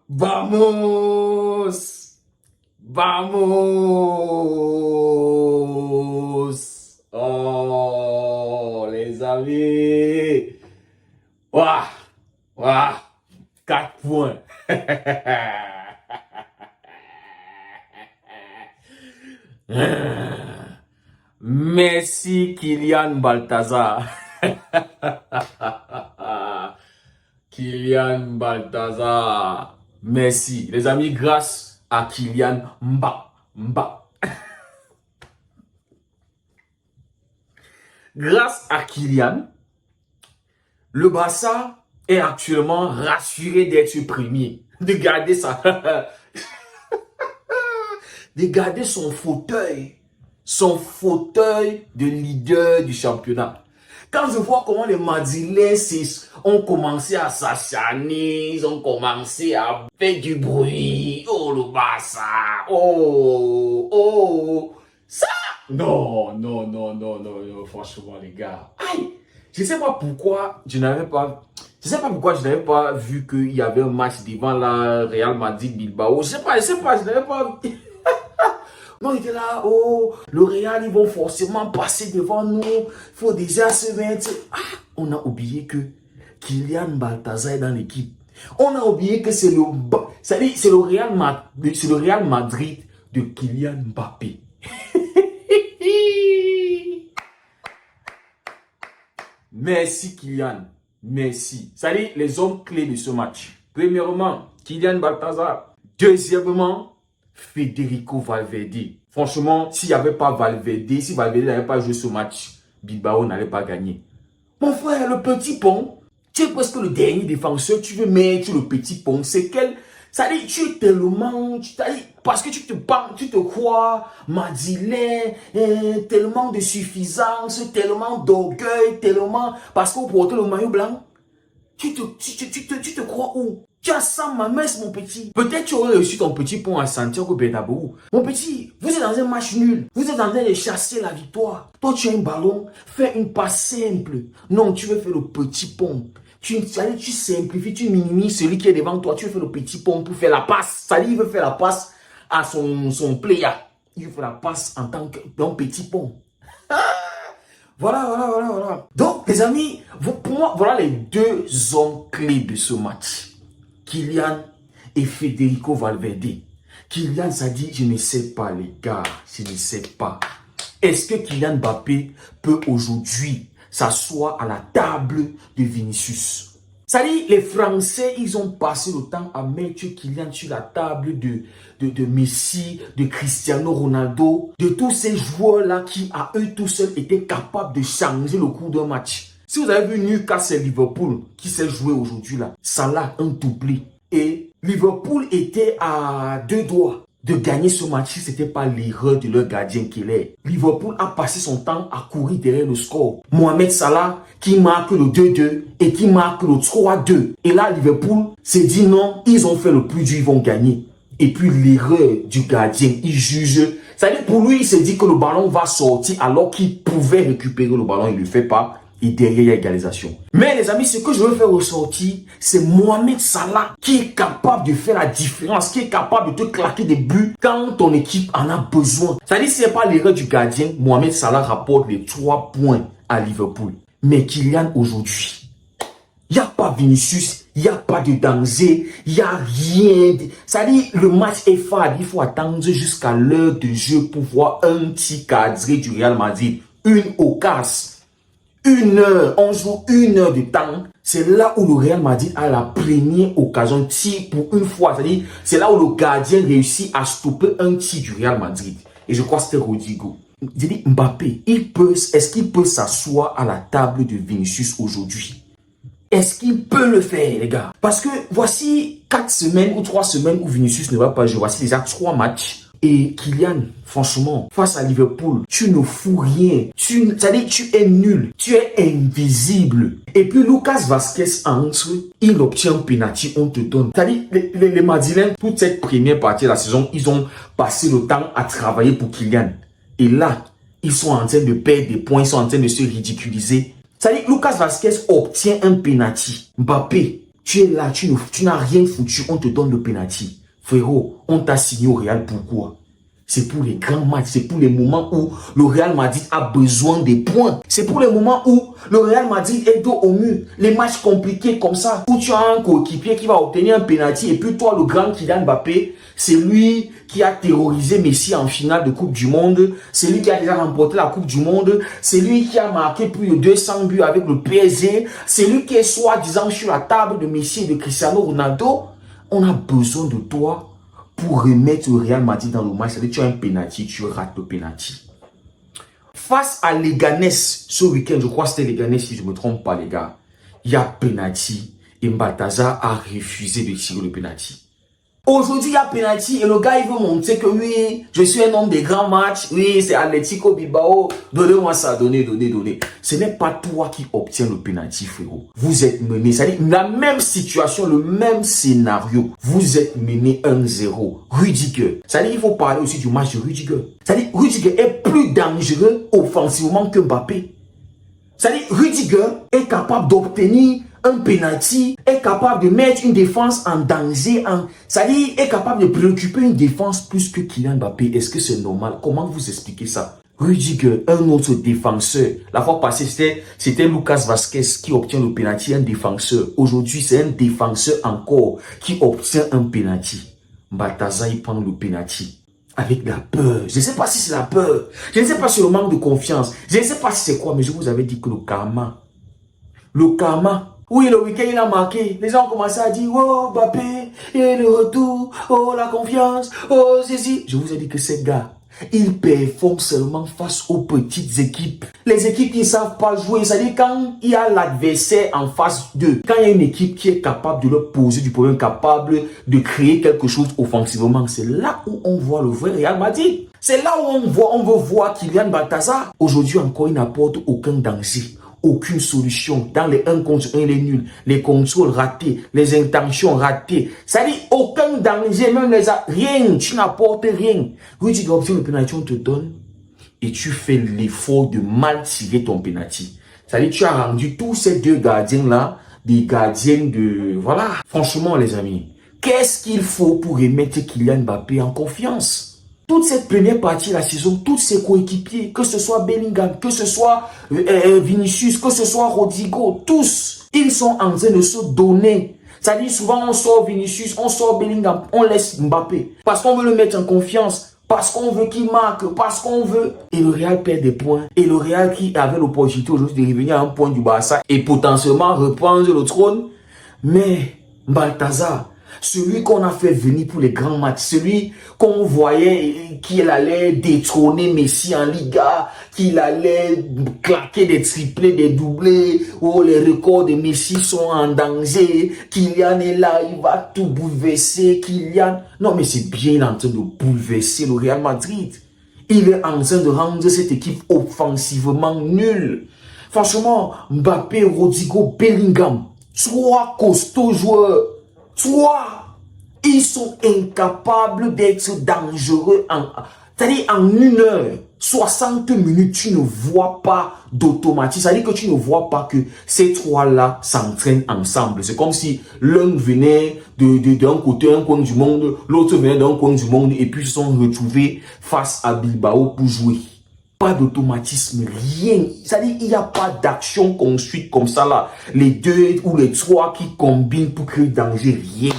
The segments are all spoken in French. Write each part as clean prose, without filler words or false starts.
Vamos! Vamos! Oh, les amis! Waouh! Waouh! 4 points! Merci Kylian Balthazar. Kylian Balthazar. Merci. Les amis, grâce à Kylian grâce à Kylian, le Barça est actuellement rassuré d'être premier. De garder ça. De garder son fauteuil de leader du championnat. Quand je vois comment les Madrilènes ont commencé à s'acharner, ils ont commencé à faire du bruit. Oh, le Barça. Oh. Ça. Non, franchement, les gars. Aïe. Je ne sais pas pourquoi je n'avais pas vu qu'il y avait un match devant la Real Madrid Bilbao. Je sais pas, je n'avais pas. Non, il était là, oh, le Real, ils vont forcément passer devant nous. Il faut déjà se mettre. Ah, on a oublié que Kylian Balthazar est dans l'équipe. On a oublié que c'est le Real Madrid de Kylian Mbappé. Merci Kylian. Merci. C'est-à-dire les hommes clés de ce match. Premièrement, Kylian Balthazar. Deuxièmement, Federico Valverde. Franchement, s'il n'y avait pas Valverde, si Valverde n'avait pas joué ce match, Bilbao n'allait pas gagner. Mon frère, le petit pont, tu es presque le dernier défenseur, tu veux mettre le petit pont. C'est quel... Ça dit, tu es tellement... parce que tu te crois madrilène, tellement de suffisance, tellement d'orgueil, tellement... Parce qu'on porte le maillot blanc. Tu te crois où? Tu as 100 mamesses, mon petit. Peut-être tu aurais reçu ton petit pont à Santiago Bernabéu. Mon petit, vous êtes dans un match nul. Vous êtes en train de chasser la victoire. Toi, tu as un ballon. Fais une passe simple. Non, tu veux faire le petit pont. Tu simplifies, tu minimises celui qui est devant toi. Tu veux faire le petit pont pour faire la passe. Ça dit, il veut faire la passe à son player. Il veut faire la passe en tant que petit pont. Voilà. Donc, les amis, pour moi, voilà les deux hommes clés de ce match. Kylian et Federico Valverde. Kylian s'est dit, je ne sais pas les gars, je ne sais pas. Est-ce que Kylian Mbappé peut aujourd'hui s'asseoir à la table de Vinicius? Ça dit, les Français, ils ont passé le temps à mettre Kylian sur la table de Messi, de Cristiano Ronaldo, de tous ces joueurs-là qui, à eux tout seuls, étaient capables de changer le cours d'un match. Si vous avez vu Newcastle Liverpool qui s'est joué aujourd'hui là, Salah un doublé. Et Liverpool était à 2 doigts de gagner ce match si ce n'était pas l'erreur de leur gardien qu'il est. Liverpool a passé son temps à courir derrière le score. Mohamed Salah qui marque le 2-2 et qui marque le 3-2. Et là, Liverpool s'est dit non, ils ont fait le plus dur, ils vont gagner. Et puis l'erreur du gardien, il juge. C'est-à-dire pour lui, il s'est dit que le ballon va sortir alors qu'il pouvait récupérer le ballon, il ne le fait pas. Et derrière, il y a égalisation. Mais les amis, ce que je veux faire ressortir, c'est Mohamed Salah qui est capable de faire la différence, qui est capable de te claquer des buts quand ton équipe en a besoin. C'est-à-dire, si ce n'est pas l'erreur du gardien, Mohamed Salah rapporte les 3 points à Liverpool. Mais Kylian, aujourd'hui, il n'y a pas Vinicius, il n'y a pas de danger, il n'y a rien. C'est-à-dire, le match est fade. Il faut attendre jusqu'à l'heure de jeu pour voir un petit cadré du Real Madrid. Une occasion. 1 heure, on joue 1 heure de temps. C'est là où le Real Madrid a la première occasion tir pour une fois. C'est-à-dire, c'est là où le gardien réussit à stopper un tir du Real Madrid. Et je crois que c'était Rodrigo. J'ai dit, Mbappé, est-ce qu'il peut s'asseoir à la table de Vinicius aujourd'hui? Est-ce qu'il peut le faire, les gars? Parce que voici 4 semaines ou 3 semaines où Vinicius ne va pas jouer. Voici déjà 3 matchs. Et Kylian, franchement, face à Liverpool, tu ne fous rien. C'est-à-dire, tu es nul. Tu es invisible. Et puis, Lucas Vazquez entre, il obtient un penalty, on te donne. C'est-à-dire, les Madrilènes, toute cette première partie de la saison, ils ont passé le temps à travailler pour Kylian. Et là, ils sont en train de perdre des points, ils sont en train de se ridiculiser. C'est-à-dire, Lucas Vazquez obtient un penalty. Mbappé Tu es là, tu n'as rien foutu, on te donne le penalty. Frérot, on t'a signé au Real, pourquoi? C'est pour les grands matchs, c'est pour les moments où le Real Madrid a besoin des points. C'est pour les moments où le Real Madrid est dos au mur. Les matchs compliqués comme ça, où tu as un coéquipier qui va obtenir un penalty et puis toi, le grand Kylian Mbappé, c'est lui qui a terrorisé Messi en finale de Coupe du Monde. C'est lui qui a déjà remporté la Coupe du Monde. C'est lui qui a marqué plus de 200 buts avec le PSG. C'est lui qui est soi-disant sur la table de Messi et de Cristiano Ronaldo. On a besoin de toi pour remettre le Real Madrid dans le match. C'est-à-dire tu as un penalty, tu rates le penalty. Face à Leganés, ce week-end, je crois que c'était Leganés si je ne me trompe pas les gars, il y a penalty et Balthazar a refusé de tirer le penalty. Aujourd'hui, il y a penalty et le gars, il veut montrer que oui, je suis un homme des grands matchs. Oui, c'est Atlético Bilbao. Donnez-moi ça, donnez. Ce n'est pas toi qui obtiens le penalty, frérot. Vous êtes mené, c'est-à-dire la même situation, le même scénario. Vous êtes mené 1-0. Rudiger. C'est-à-dire il faut parler aussi du match de Rudiger. C'est-à-dire Rudiger est plus dangereux offensivement que Mbappé. C'est-à-dire Rudiger est capable d'obtenir un penalty, est capable de mettre une défense en danger, c'est-à-dire est capable de préoccuper une défense plus que Kylian Mbappé. Est-ce que c'est normal? Comment vous expliquez ça? Rudiger, un autre défenseur. La fois passée, c'était Lucas Vazquez qui obtient le penalty, un défenseur. Aujourd'hui, c'est un défenseur encore qui obtient un penalty. Balthazar, il prend le penalty. Avec la peur. Je ne sais pas si c'est la peur. Je ne sais pas si c'est le manque de confiance. Je ne sais pas si c'est quoi, mais je vous avais dit que le karma. Oui, le week-end, il a marqué. Les gens ont commencé à dire, oh, Mbappé, il est de retour. Oh, la confiance. Oh, ceci. Je vous ai dit que ces gars, ils performent seulement face aux petites équipes. Les équipes qui ne savent pas jouer, c'est-à-dire quand il y a l'adversaire en face d'eux, quand il y a une équipe qui est capable de leur poser du problème, capable de créer quelque chose offensivement, c'est là où on voit le vrai Real Madrid. C'est là où on veut voir Kylian Balthazar. Aujourd'hui encore, il n'apporte aucun danger. Aucune solution. Dans les 1 contre 1, il est nul. Les contrôles ratés, les intentions ratées. Ça dit aucun danger, même rien. Tu n'apportes rien. Oui, tu dois obtenir le penalty, on te donne. Et tu fais l'effort de mal tirer ton penalty. Ça dit tu as rendu tous ces deux gardiens-là des gardiens de... Voilà. Franchement, les amis, qu'est-ce qu'il faut pour remettre Kylian Mbappé en confiance? Toute cette première partie de la saison, tous ses coéquipiers, que ce soit Bellingham, que ce soit Vinicius, que ce soit Rodrigo, tous, ils sont en train de se donner. C'est-à-dire souvent on sort Vinicius, on sort Bellingham, on laisse Mbappé. Parce qu'on veut le mettre en confiance, parce qu'on veut qu'il marque, parce qu'on veut. Et le Real perd des points. Et le Real qui avait l'opportunité aujourd'hui de revenir à un point du Barça et potentiellement reprendre le trône. Mais Balthazar, celui qu'on a fait venir pour les grands matchs, celui qu'on voyait qu'il allait détrôner Messi en Liga, qu'il allait claquer des triplés, des doublés, où les records de Messi sont en danger, Kylian est là, il va tout bouleverser, Kylian... Non mais c'est bien, il est en train de bouleverser le Real Madrid. Il est en train de rendre cette équipe offensivement nulle. Franchement, Mbappé, Rodrigo, Bellingham, 3 costauds joueurs. 3, ils sont incapables d'être dangereux c'est-à-dire en 1 heure, 60 minutes, tu ne vois pas d'automatisme. C'est-à-dire que tu ne vois pas que ces 3-là s'entraînent ensemble. C'est comme si l'un venait d'un côté, un coin du monde, l'autre venait d'un coin du monde et puis ils se sont retrouvés face à Bilbao pour jouer. Pas d'automatisme, rien. C'est-à-dire il n'y a pas d'action construite comme ça là. Les 2 ou les 3 qui combinent pour créer danger, rien.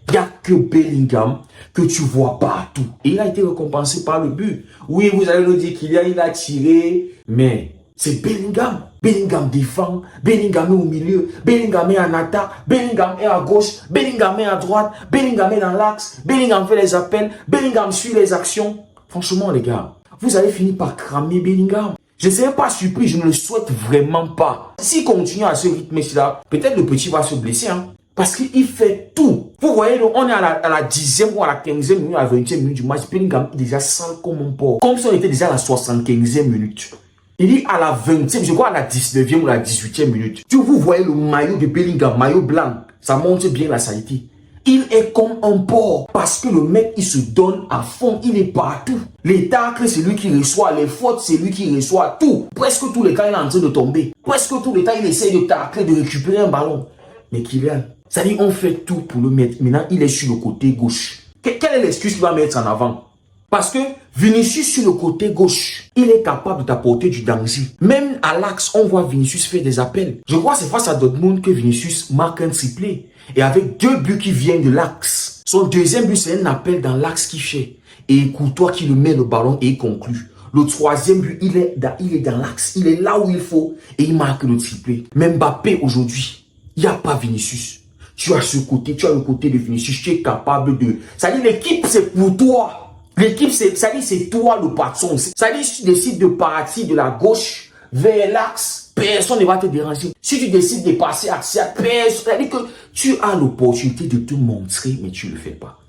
Il n'y a que Bellingham que tu vois partout. Et il a été récompensé par le but. Oui, vous allez nous dire qu'il a tiré, mais c'est Bellingham. Bellingham défend, Bellingham est au milieu, Bellingham est en attaque, Bellingham est à gauche, Bellingham est à droite, Bellingham est dans l'axe, Bellingham fait les appels, Bellingham suit les actions. Franchement les gars, vous allez finir par cramer Bellingham. Je ne serais pas surpris, je ne le souhaite vraiment pas. S'il continue à ce rythme-là, peut-être le petit va se blesser. Parce qu'il fait tout. Vous voyez, on est à la 10e ou à la 15e minute, à la 20e minute du match. Bellingham est déjà sale comme un porc. Comme si on était déjà à la 75e minute. Il dit à la 20e, je crois à la 19e ou la 18e minute. Si vous voyez le maillot de Bellingham, maillot blanc, ça montre bien la saleté. Il est comme un porc parce que le mec, il se donne à fond, il est partout. Les tacles, c'est lui qui reçoit. Les fautes, c'est lui qui reçoit tout. Presque tous les temps, il est en train de tomber. Presque tous les temps, il essaie de tacler, de récupérer un ballon. Mais Kylian, ça dit on fait tout pour le mettre. Maintenant, il est sur le côté gauche. Quelle est l'excuse qu'il va mettre en avant? Parce que Vinicius sur le côté gauche, il est capable de t'apporter du danger. Même à l'axe, on voit Vinicius faire des appels. Je crois que c'est face à Dortmund que Vinicius marque un triplé. Et avec 2 buts qui viennent de l'axe. Son deuxième but, c'est un appel dans l'axe qui fait. Et Courtois qui le met le ballon et il conclut. Le 3e but, il est dans l'axe. Il est là où il faut. Et il marque le triplé. Mais Mbappé, aujourd'hui, il n'y a pas Vinicius. Tu as ce côté, tu as le côté de Vinicius. Tu es capable de... Ça dit, l'équipe, c'est pour toi. L'équipe, ça dit, c'est toi le patron. Ça dit, si tu décides de partir de la gauche vers l'axe, personne ne va te déranger. Si tu décides de passer axial, personne... Ça dit que tu as l'opportunité de te montrer, mais tu ne le fais pas.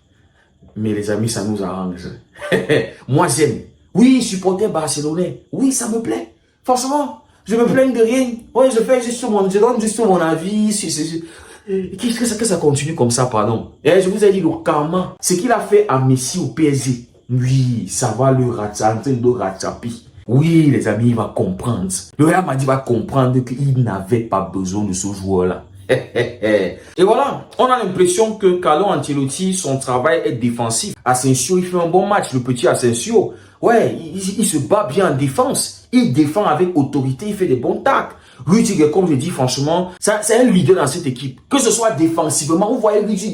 Mais les amis, ça nous arrange. Moi, j'aime. Oui, supporter barcelonais. Oui, ça me plaît. Franchement, je me plains de rien. Oui, je donne juste mon avis. Qu'est-ce que ça continue comme ça, pardon? Et je vous ai dit, le karma, ce qu'il a fait à Messi au PSG, oui, ça va le rattraper. Oui, les amis, il va comprendre. Le Real Madrid va comprendre qu'il n'avait pas besoin de ce joueur-là. Et voilà, on a l'impression que Carlo Ancelotti, son travail est défensif. Asensio, il fait un bon match, le petit Asensio. Ouais, il se bat bien en défense. Il défend avec autorité, il fait des bons tacles. Rudiger, comme je dis, franchement, c'est un leader dans cette équipe. Que ce soit défensivement, vous voyez Rudiger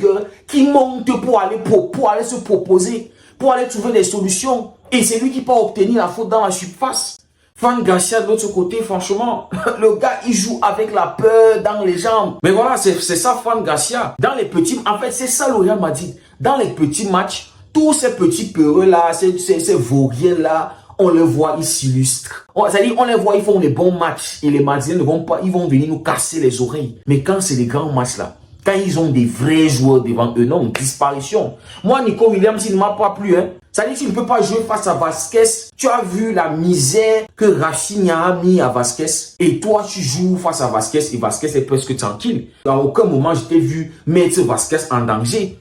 qui monte pour aller se proposer, pour aller trouver des solutions. Et c'est lui qui peut obtenir la faute dans la surface. Fran Garcia de l'autre côté, franchement, le gars, il joue avec la peur dans les jambes. Mais voilà, c'est ça Fran Garcia. Dans les petits, en fait, c'est ça le Real Madrid. Dans les petits matchs, tous ces petits peureux-là, ces vauriens-là, on les voit, ils s'illustrent. C'est-à-dire, on les voit, ils font des bons matchs. Et les Madridiens ne vont pas, ils vont venir nous casser les oreilles. Mais quand c'est des grands matchs-là, quand ils ont des vrais joueurs devant eux, non, disparition. Moi, Nico Williams, il ne m'a pas plu, hein. Ça dit, tu ne peux pas jouer face à Vasquez. Tu as vu la misère que Rafinha a mis à Vasquez. Et toi, tu joues face à Vasquez et Vasquez est presque tranquille. À aucun moment, je t'ai vu mettre Vasquez en danger.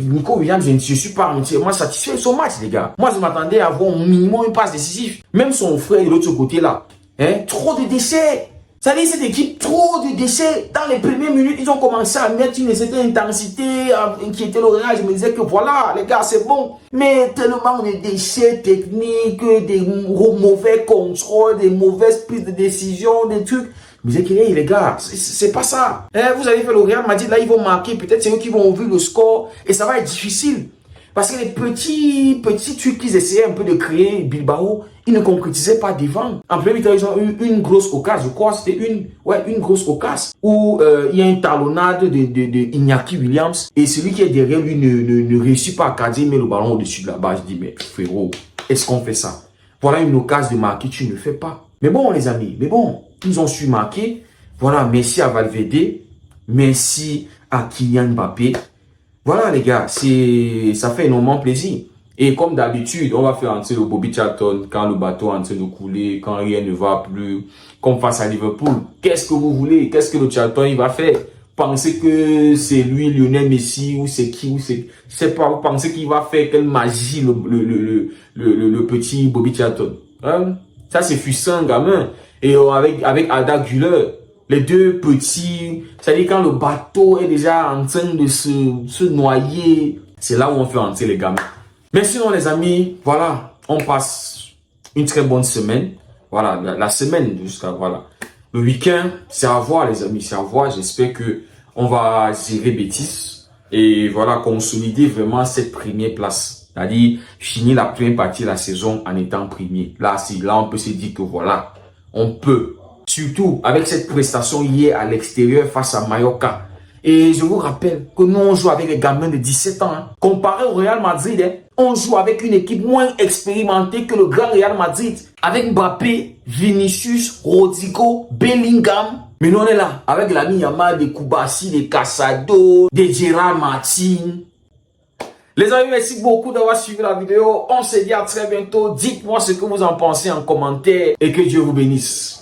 Nico Williams, je ne suis pas entièrement satisfait de son match, les gars. Moi, je m'attendais à avoir au minimum une passe décisive. Même son frère de l'autre côté là. Hein? Trop de déchets. Ça dit, cette équipe, trop de déchets. Dans les premières minutes, ils ont commencé à mettre une certaine intensité, à inquiéter le Real. Je me disais que voilà, les gars, c'est bon. Mais tellement de déchets techniques, des mauvais contrôles, des mauvaises prises de décision, des trucs. Je me disais que hey, les gars, c'est pas ça. Hein, vous avez fait le Real Madrid, là, ils vont marquer. Peut-être c'est eux qui vont ouvrir le score. Et ça va être difficile. Parce que les petits trucs qu'ils essayaient un peu de créer, Bilbao, ils ne concrétisaient pas devant. En premier temps, ils ont eu une grosse occasion. Je crois que c'était une grosse occasion. Où il y a une talonnade de Iñaki Williams. Et celui qui est derrière lui ne réussit pas à cadrer, mais le ballon au-dessus de la base. Je dis, mais frérot, est-ce qu'on fait ça? Voilà une occasion de marquer, tu ne le fais pas. Mais bon, les amis, ils ont su marquer. Voilà, merci à Valverde. Merci à Kylian Mbappé. Voilà les gars, ça fait énormément plaisir. Et comme d'habitude, on va faire entrer le Bobby Charlton quand le bateau est en train de couler, quand rien ne va plus, comme face à Liverpool. Qu'est-ce que vous voulez? Qu'est-ce que le Charlton il va faire? Pensez que c'est lui, Lionel Messi, ou c'est qui, ou c'est... Je sais pas, vous pensez qu'il va faire quelle magie le petit Bobby Charlton? Hein? Ça c'est puissant, gamin. Et avec Arda Güler. Les deux petits, c'est-à-dire quand le bateau est déjà en train de se noyer, c'est là où on fait entrer les gamins. Mais sinon les amis, voilà, on passe une très bonne semaine. Voilà, la semaine jusqu'à, voilà. Le week-end, c'est à voir les amis, c'est à voir. J'espère que on va gérer Betis et voilà, consolider vraiment cette première place. C'est-à-dire, finir la première partie de la saison en étant premier. Là, on peut se dire que voilà, on peut. Surtout avec cette prestation hier à l'extérieur face à Mallorca. Et je vous rappelle que nous, on joue avec les gamins de 17 ans. Hein. Comparé au Real Madrid, hein, on joue avec une équipe moins expérimentée que le grand Real Madrid. Avec Mbappé, Vinicius, Rodrigo, Bellingham. Mais nous, on est là avec l'ami Yamal, des Koubassi, des Casado, des Gérard Martin. Les amis, merci beaucoup d'avoir suivi la vidéo. On se dit à très bientôt. Dites-moi ce que vous en pensez en commentaire et que Dieu vous bénisse.